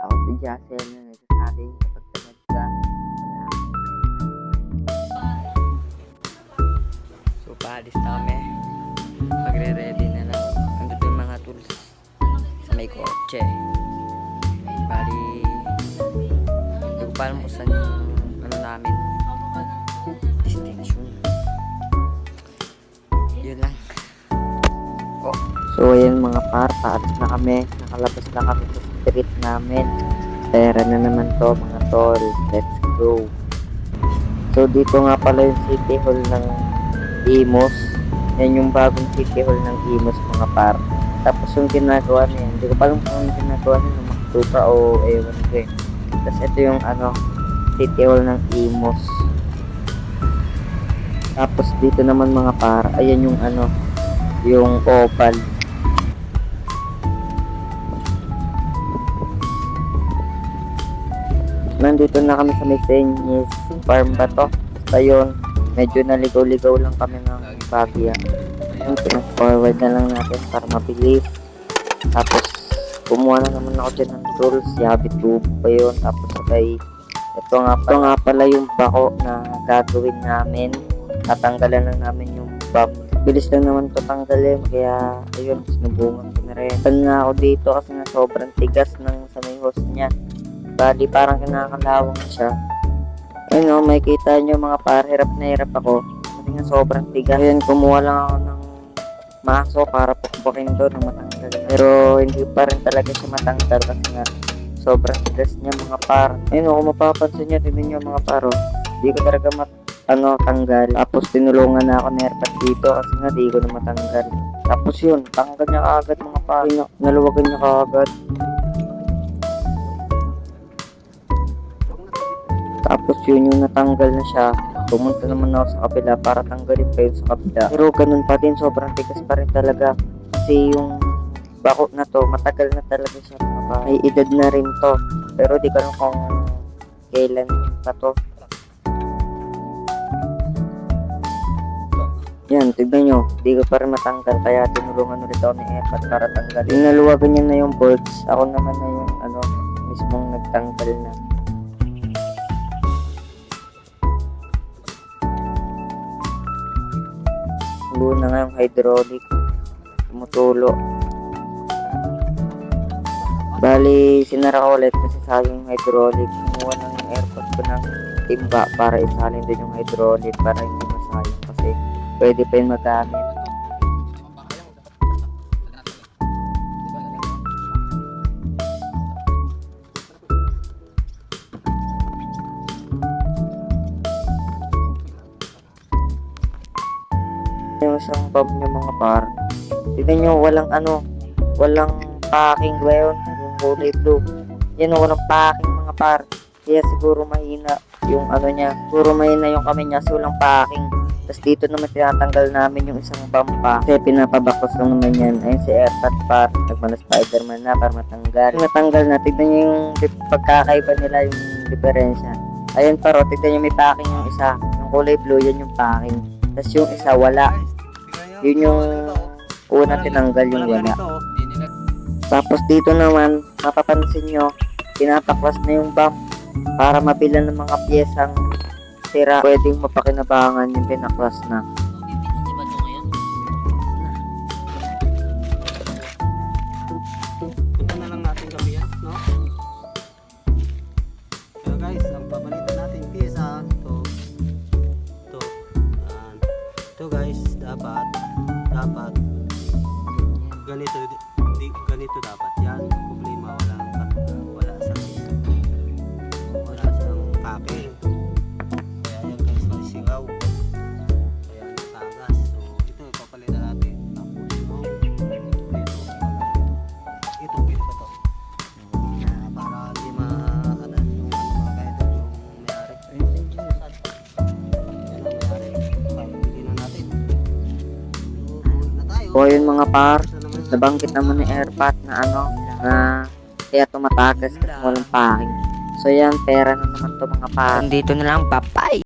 Ako si Jassel na nagsasabing kapag tamad ka, wala akong So, paalis na kami. Magre-ready na lang. Andito yung mga tools sa may kotse. Bali, hindi ko pa alam kung saan yung ano namin. Distinction. Yun lang. Oh. So, ayan mga par, paalis na kami. Nakalabas na kami sa street namin. Pera na naman to mga tol. Let's go. So, dito nga pala yung City Hall ng Imus. Yan yung bagong City Hall ng Imus mga par. Tapos yung ginagawa niya, hindi ko pa alam kung yung ginagawa niya ng Maktupa o ewan ko eh. Tapos ito yung ano, City Hall ng Imus. Tapos dito naman mga par, ayan yung ano, yung Opal. Nandito na kami sa may Senyes Farm ba to? Basta yun, medyo naligaw-ligaw lang kami ng Bagya. Yung forward na lang natin para mabilis. Tapos kumuha na naman ako dyan ng tools, yabi tubo pa yun. Tapos okay, ito nga pala yung bako na gagawin namin. Tatanggalan lang namin yung bump. Bilis lang naman ito tanggalin, kaya ayun, sinubungan ko na rin. Pan nga ako dito kasi na sobrang tigas ng sa may hose niya. Bali parang kinakalawang na siya. Ayun o, may kita nyo mga par, hirap na hirap ako. Kasi nga sobrang tigas. Ayun, kumuha lang ako ng maso para pukpukin doon ng matanggal. Pero hindi pa rin talaga siya matanggal kasi nga sobrang tigas niya mga par. Ayun o, kung mapapansin nyo, tignan nyo mga par o. Hindi ko talaga tanggal. Tapos tinulungan na ako ng airpad dito kasi nga di ko na matanggal. Tapos yun, tanggal niya kaagad mga par. Naluwagan niya kaagad. Tapos yun yung natanggal na siya. Pumunta naman ako sa kabila para tanggalin pa yun sa kabila. Pero ganun pa din, sobrang tigas pa rin talaga. Kasi yung bako na to, matagal na talaga siya. May edad na rin to. Pero di ko alam kung kailan pa to. Yan, tignan nyo. Di ko pa rin matanggal. Kaya tinulungan ulit ako ng effort para tanggalin. Yung naluwagan niya na yung bolts. Ako naman na yung mismong nagtanggal na. Buo na nga yung hydraulic. Tumutulo. Bali, sinara ko ulit kasi sayang yung hydraulic. Kumuha ng airport ko ng timba para isalin din yung hydraulic para hindi masayang kasi pwede pa yung magamit. Yung isang bomb niya mga par, tignan nyo, walang packing ba yun, yung kulay blue, yan o, walang packing mga par, kaya siguro mahina yung niya, siguro mahina yung kamay niya, so walang packing. Tapos dito naman tinatanggal namin yung isang bomb pa, kasi pinapabakos lang naman yan. Ayun si Airpad par, nagmana Spiderman na para matanggal na, tignan nyo yung pagkakaiba nila, yung diferensya. Ayun paro, tignan nyo may packing yung isa, yung kulay blue, yan yung packing. Tapos yung isa wala. Yun yung una tinanggal yung wala. Tapos dito naman, mapapansin nyo, pinapaklas na yung bump para mabilan ng mga piyesang sira. Pwedeng mapakinabangan yung pinaklas na. Punta na lang natin gabi yan, no? Kaya guys, ang papalitan natin piyesa, ito guys, dapat ganito dapat yan. Problema, wala siyang packing. Kaya yan guys, masigaw. Kaya natagas. So ito ipapalitan natin. Tapos ito pwede pa to. Para hindi yung mga kahit yung may-ari. Yan ang may-ari. Pabili na natin. O yun mga par, nabanggit naman ni Airpad na kaya tumatagas kasi walang packing. So yan, pera na naman to mga par. Dito na lang, bye-bye!